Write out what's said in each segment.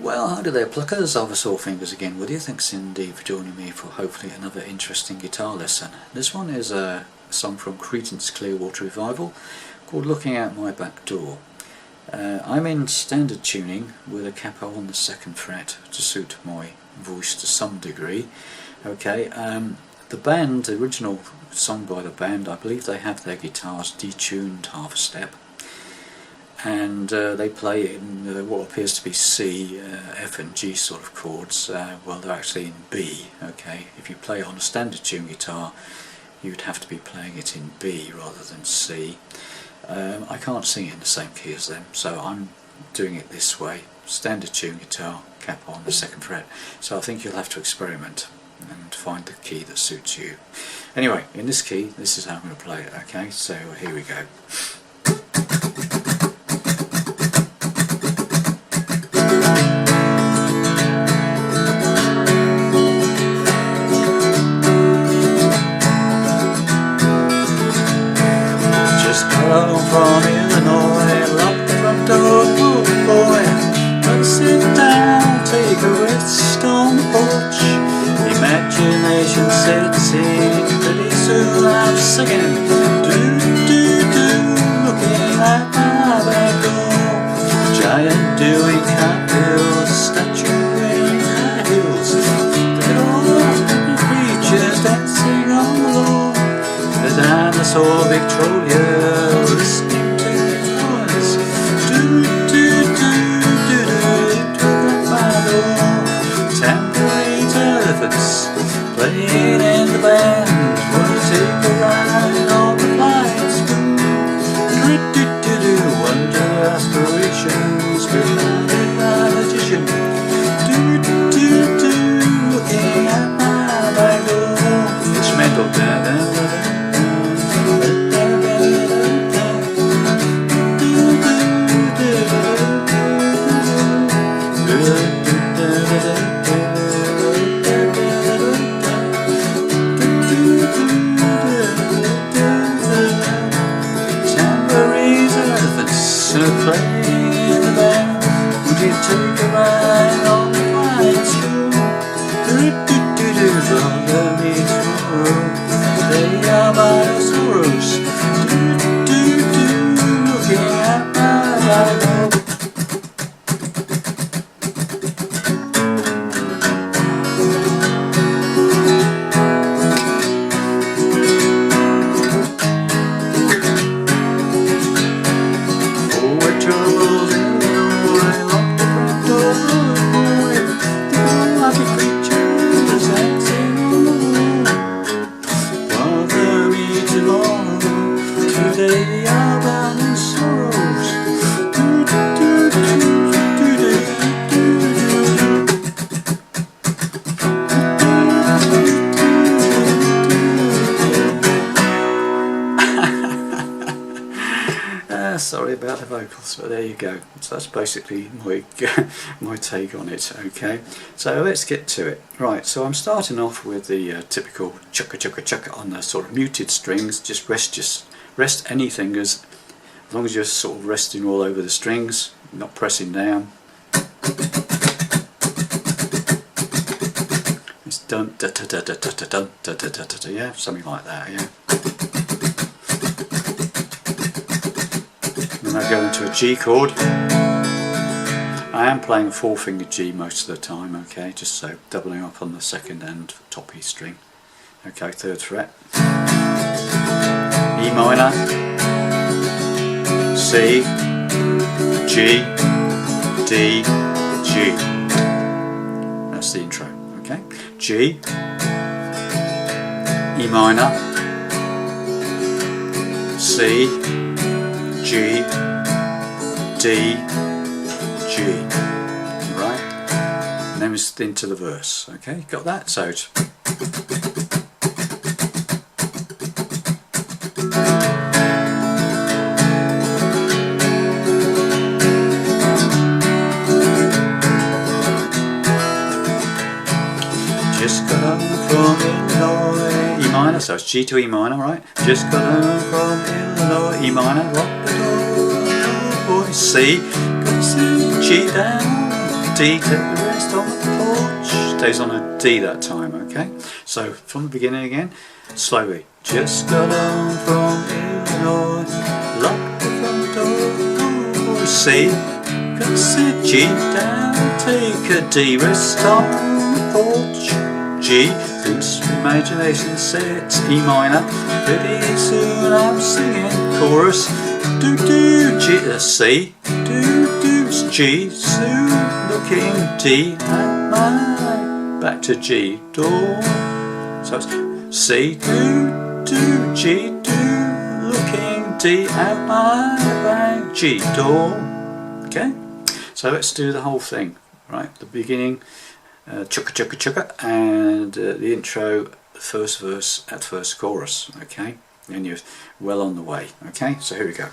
Well, howdy there pluckers, Oliver Sawfingers again with you. Thanks indeed for joining me for hopefully another interesting guitar lesson. This one is a song from Creedence Clearwater Revival called Looking Out My Back Door. I'm in standard tuning with a capo on the 2nd fret to suit my voice to some degree. Okay, the band, the original song by the band, I believe they have their guitars detuned half a step. And they play in what appears to be C, F and G sort of chords. Well, they're actually in B. Okay, if you play on a standard tune guitar, you'd have to be playing it in B rather than C. I can't sing it in the same key as them, so I'm doing it this way: standard tune guitar, capo on the 2nd fret. So I think you'll have to experiment and find the key that suits you. Anyway, in this key, this is how I'm going to play it. Okay, so here we go. From Illinois, lock the front door, oh boy. Gonna sit down, take a rest on the porch. Imagination sets in, pretty soon I'm singing. Do, looking at my back door. Giant doing cartwheels, statue wearing high heels. Little creatures dancing on the lawn. The dinosaur Victrolia listening to the noise. Tambourines, elephants playing in the band. Wanna take a ride on the flying spoon. Wonder aspirations behind my magician. Looking at my back door. Instrumental, da. Playing in the band. Would you take a ride on the flying spoon? Follow me tomorrow. They are my sorrows. Looking at my Bible. They are bound in sorrows. Sorry about the vocals, but there you go. So that's basically my take on it. Okay, so let's get to it. Right, so I'm starting off with the typical chukka chukka chukka on the sort of muted strings. Just rest any fingers, as long as you're sort of resting all over the strings, not pressing down. It's dun da da da da da da dun da da da da, yeah, something like that, yeah. Then I go into a G chord. I am playing a 4-finger G most of the time, okay, just so doubling up on the 2nd and top E string. Okay, 3rd fret. E minor, C, G, D, G. That's the intro, okay? G, E minor, C, G, D, G. Right? And then it's into the verse, okay? Got that? So it's just got home from Illinois, E minor, so it's G to E minor, right? Just got home from Illinois, E minor, rock the door, boy, C, got to see G down, D, take the rest on the porch. Stays on a D that time, okay? So from the beginning again, slowly. Just got on from Illinois, lock the front door, C, consider G down, take a D, rest on the porch, G, loose imagination sets, E minor, pretty soon I'm singing, chorus, do do G, C, do do G, soon looking D, and my, back to G, door, so it's C, do do G, do looking D, out my back, G, door. Okay, so let's do the whole thing. Right, the beginning, chugga chugga chugga, and the intro, first verse at first chorus. Okay, and you're well on the way. Okay, so here we go.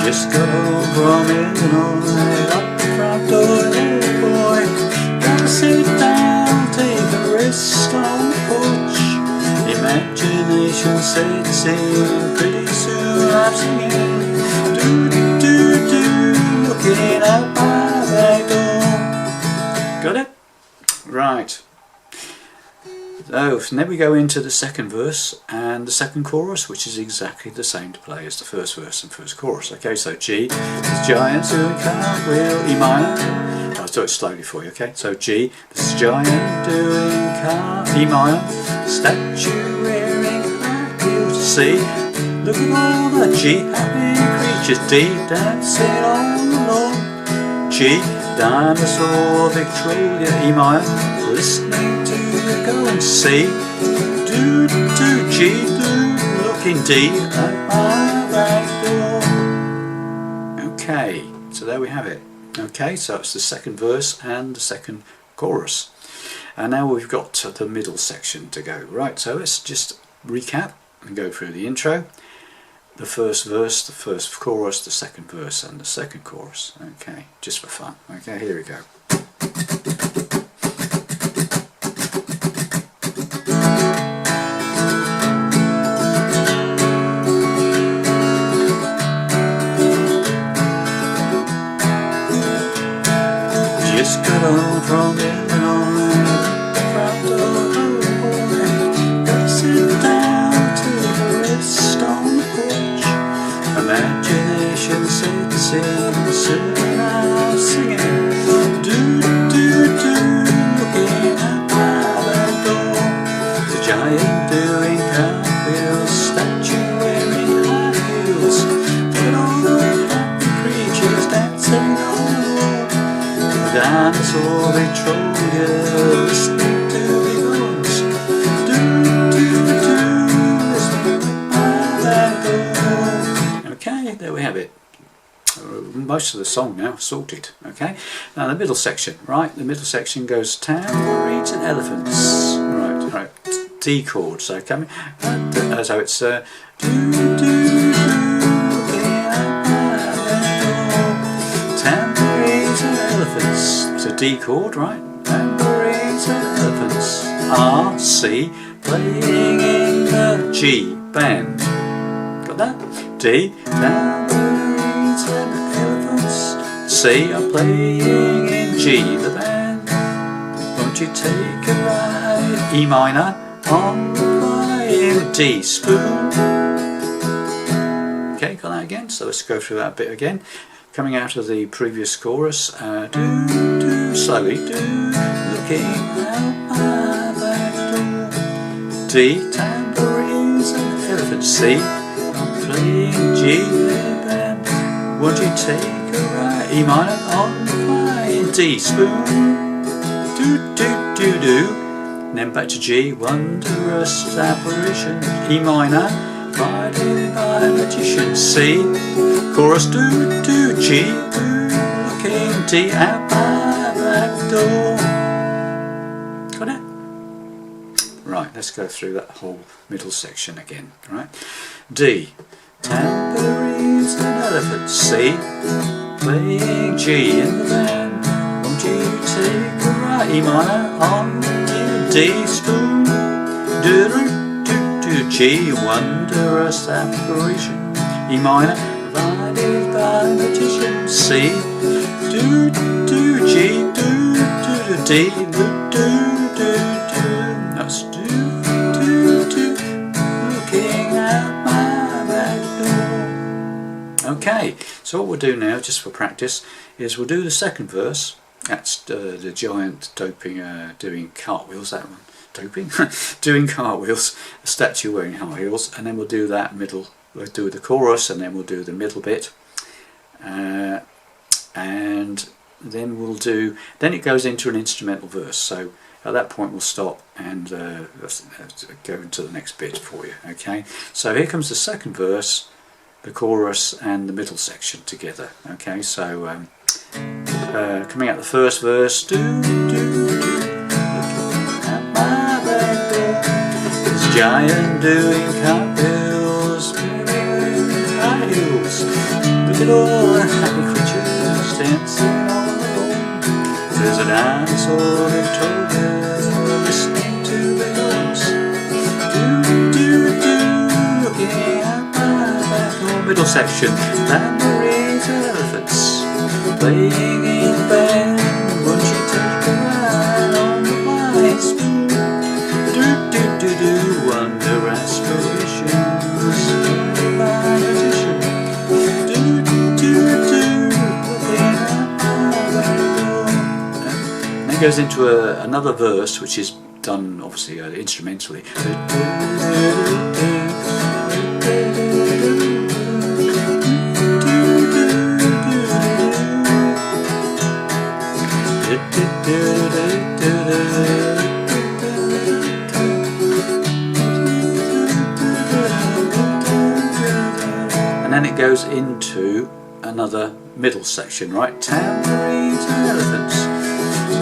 Just got home from Illinois, lock the front door, hey boy, gotta sit down, take a rest on the porch. Imagination sets in, pretty soon I'm singing, do do do do, looking out my back door. Got it? Right. So then we go into the second verse and the second chorus, which is exactly the same to play as the first verse and first chorus. Okay, so G, this giant doing cartwheel, E minor. I'll do it slowly for you, okay? So G, this giant doing E minor, statue wearing cartwheels, C, look at all the G, happy creatures, D, dancing on the lawn, G, dinosaur Victoria, E minor, listening to go and C, do do G, do looking D at my back door. Okay, so there we have it. Okay, so it's the second verse and the second chorus, and now we've got to the middle section to go. Right, so let's just recap and go through the intro, the first verse, the first chorus, the second verse and the second chorus. Okay, just for fun. Okay, here we go. Just got home from Illinois, the front door, oh boy, gotta sit down, take a rest on the porch. Imagination sets in, soon I'm singing, do do do, looking at my back door. The giant doing cartwheels, statue wearing high heels, fit all the happy creatures dancing on the wall. Dinosaur Victoria, listening to the horns, do do do, listening to my back door. Okay, there we have it. Most of the song now sorted. Okay, now the middle section. Right, the middle section goes tambourines and elephants. Right, D chord. So coming, so it's do do do, looking at my back door. Tambourines and elephants. It's a D chord, right? Tambourines and elephants. R, C, playing in the G band. Got that? D, tambourines and elephants. C, are playing in G, the band. Won't you take a ride? E minor on the flying D spoon. Okay, got that again? So let's go through that bit again. Coming out of the previous chorus, do do slowly, do looking out my back door. D, tambourines and elephants. C, I'm playing G band. Won't you take a ride? E minor on the flying D spoon. Do do do do. And then back to G, wondrous apparition. E minor, guided by a magician. C, chorus, do do G, do looking D at my back door. Got it? Right, let's go through that whole middle section again. Right, D, tambourines and elephants. C, playing G in the band. Won't you take a ride? E minor on D spoon, do do do do G, wondrous apparition. E minor, provided by magician. C, do do G, do do do D, do do do. That's do do do. Looking out my back door. Okay, so what we'll do now, just for practice, is we'll do the second verse. That's the giant doing cartwheels, that one. Doping? Doing cartwheels, a statue wearing high heels, and then we'll do that middle, we'll do the chorus, and then we'll do the middle bit. And then we'll do, then it goes into an instrumental verse, so at that point we'll stop and let's go into the next bit for you. Okay, so here comes the second verse, the chorus and the middle section together. Okay, so coming out the first verse, do do do, looking at my back door, this giant doing cartwheels, high heels, look at all the happy creatures dancing all alone. There's a dinosaur Victoria listening to the noise, do do do, looking at my back door. Middle section, tambourines and elephants playing in the band. Won't you take a ride on the white spoon? Do do do do, wonder aspirations by magician. Do do do, looking at my back door. And then goes into another verse, which is done obviously instrumentally. And then it goes into another middle section, right? Tambourines and elephants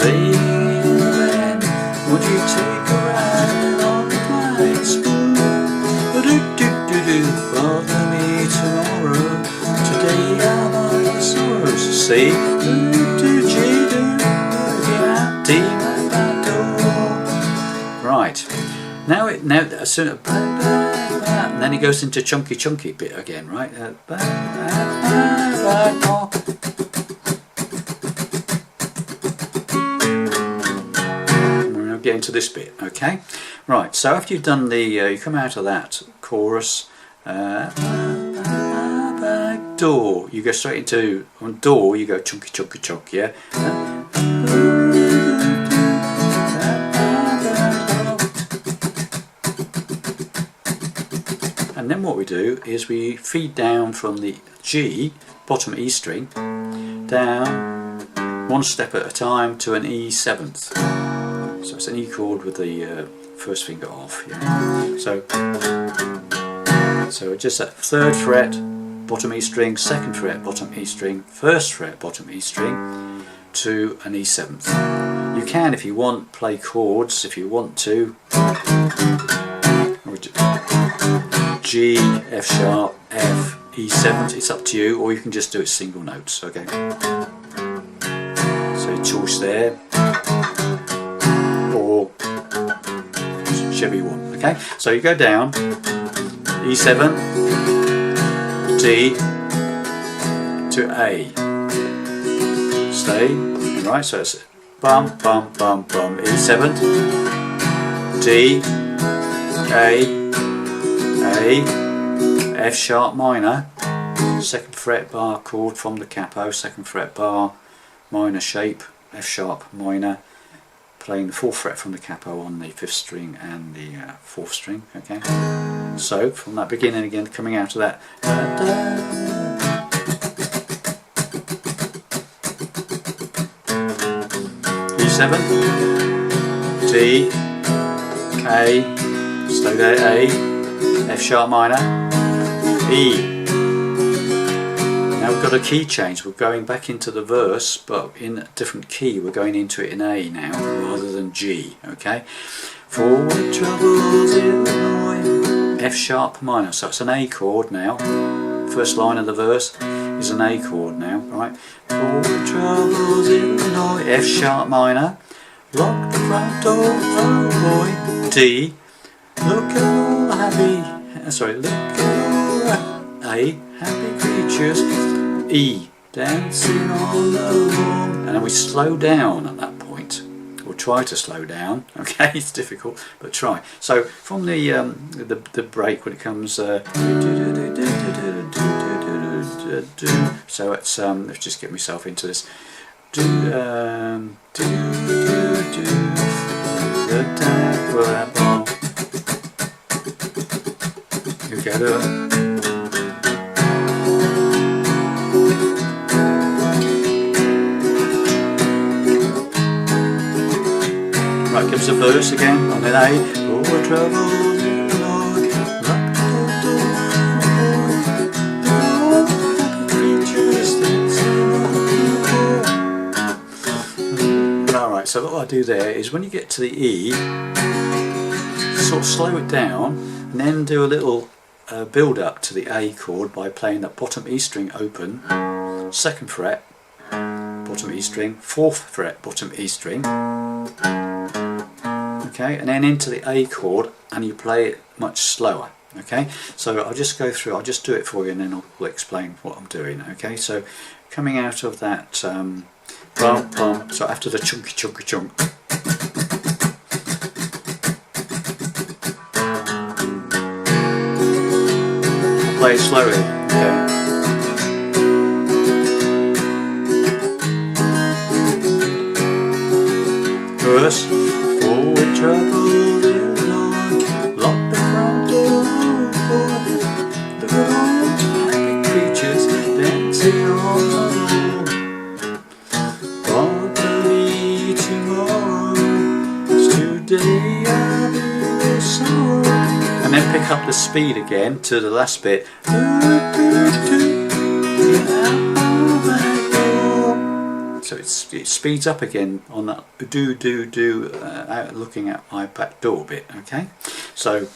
playing in the band. Would you take a ride on the white spoon? Do-do-do-do-do, bother me tomorrow. Today I'm on the sorrows. Say do-do-G-do, yeah, D my back door. Right. Now as soon as and then it goes into chunky bit again, right? We'll get into this bit, okay? Right. So after you've done the, you come out of that chorus, back door. You go straight into on door. You go chunky, yeah. And then what we do is we feed down from the G, bottom E string, down one step at a time to an E seventh. So it's an E chord with the first finger off. Yeah. So just that third fret, bottom E string, second fret, bottom E string, first fret, bottom E string, to an E seventh. You can, if you want, play chords if you want to. G, F sharp, F, E7, it's up to you, or you can just do it single notes, okay? So choice there, or whichever you want, okay? So you go down, E7, D, to A, stay, right, so it's bum, bum, bum, bum, E7, D, A, F sharp minor, second fret bar chord from the capo, second fret bar, minor shape, F sharp minor, playing the fourth fret from the capo on the fifth string and the fourth string, okay? So from that beginning again, coming out of that, E7, D, A, stay there, A, F sharp minor, E. Now we've got a key change, we're going back into the verse but in a different key, we're going into it in A now rather than G, okay? For what troubles Illinois, F sharp minor, so it's an A chord now, first line of the verse is an A chord now, right? For what troubles Illinois, F sharp minor, lock the front door, oh boy. D, look at all the look at all A, happy creatures. E, dancing on the lawn. And then we slow down at that point, or try to slow down. Okay, it's difficult, but try. So from the break when it comes, so it's let's just get myself into this. Here we go. Right, comes the verse again on an A. Oh, what trouble in the Lord, lock the door. Alright, so what I do there is when you get to the E, sort of slow it down and then do a little build up to the A chord by playing that bottom E string open, 2nd fret, bottom E string, 4th fret, bottom E string. Okay, and then into the A chord, and you play it much slower. Okay, so I'll just go through, I'll just do it for you and then I'll explain what I'm doing. Okay, so coming out of that bum bum, so after the chunky chunky chunk, I'll play it slowly. Okay. Verse. Oh, we're troubled in the Lord, lock the front door, boy. Look at all the happy creatures dancing on the lawn. Probably tomorrow, it's today I'll be sorrow. And then pick up the speed again to the last bit. So it speeds up again on that looking at my back door bit. Okay, so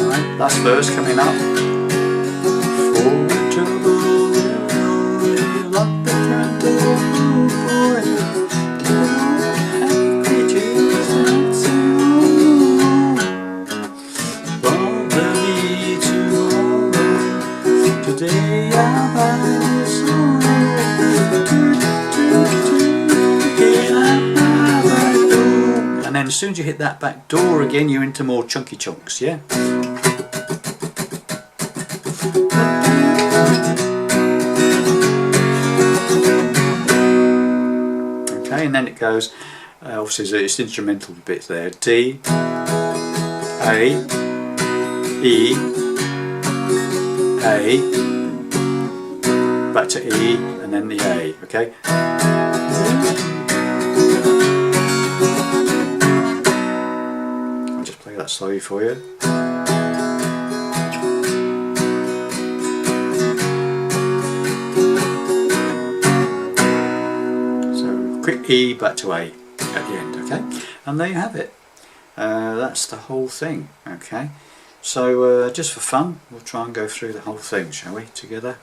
right, last verse coming up. For trouble, lock the front door, boy. Today I'll buy you some. And then as soon as you hit that back door again, you're into more chunky chunks, yeah? Okay, and then it goes, obviously it's instrumental bits there. D, A, E, A, back to E, and then the A, okay? I'll just play that slowly for you. So, quick E, back to A at the end, okay? And there you have it. That's the whole thing, okay? So just for fun, we'll try and go through the whole thing, shall we, together?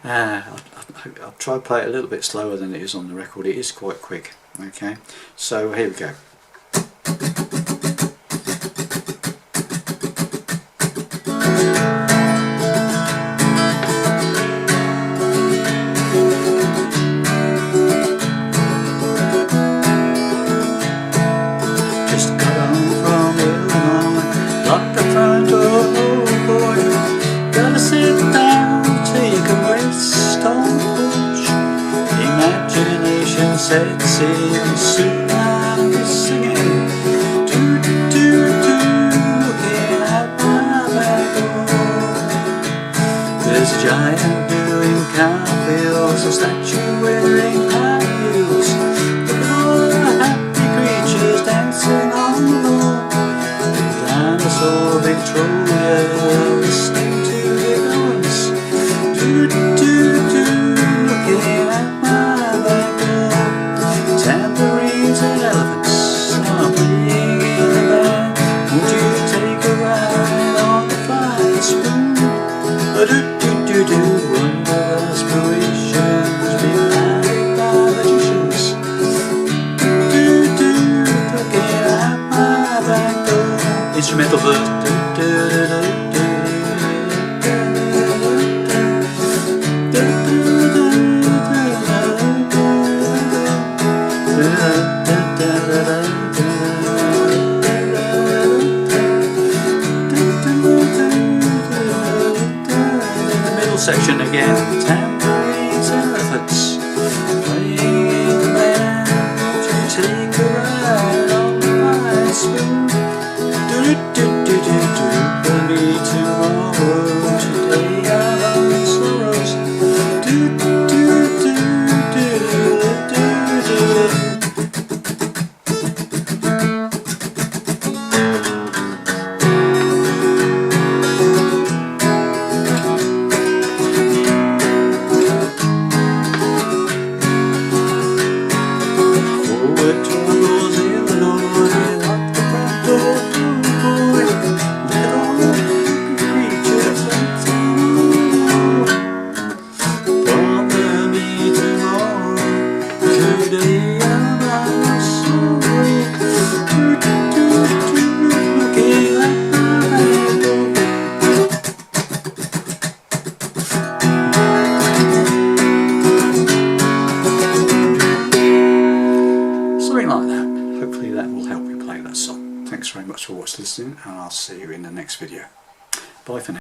I'll try to play it a little bit slower than it is on the record. It is quite quick. Okay, so here we go. Sets in, soon I'll be singing, do do do do, looking at my back door. There's a giant doing cartwheels, a statue wearing high heels. Look at all the happy creatures dancing on the lawn. The dinosaur Victoria listening to the noise. Do do do do, looking at my back door. Tambourines and elephants are playing in the band. Won't you take a ride? Do-do-do-do, wonder aspirations behind by magicians. Do-do, looking at my back door. Instrumental verse. Section again, tambourines and elephants, playing the band to take a ride on my spoon. Do-do-do-do-do, for me tomorrow, today I'm on sorrows. Do-do-do-do-do-do-do. Something like that. Hopefully that will help you play that song. Thanks very much for listening, and I'll see you in the next video. Bye for now.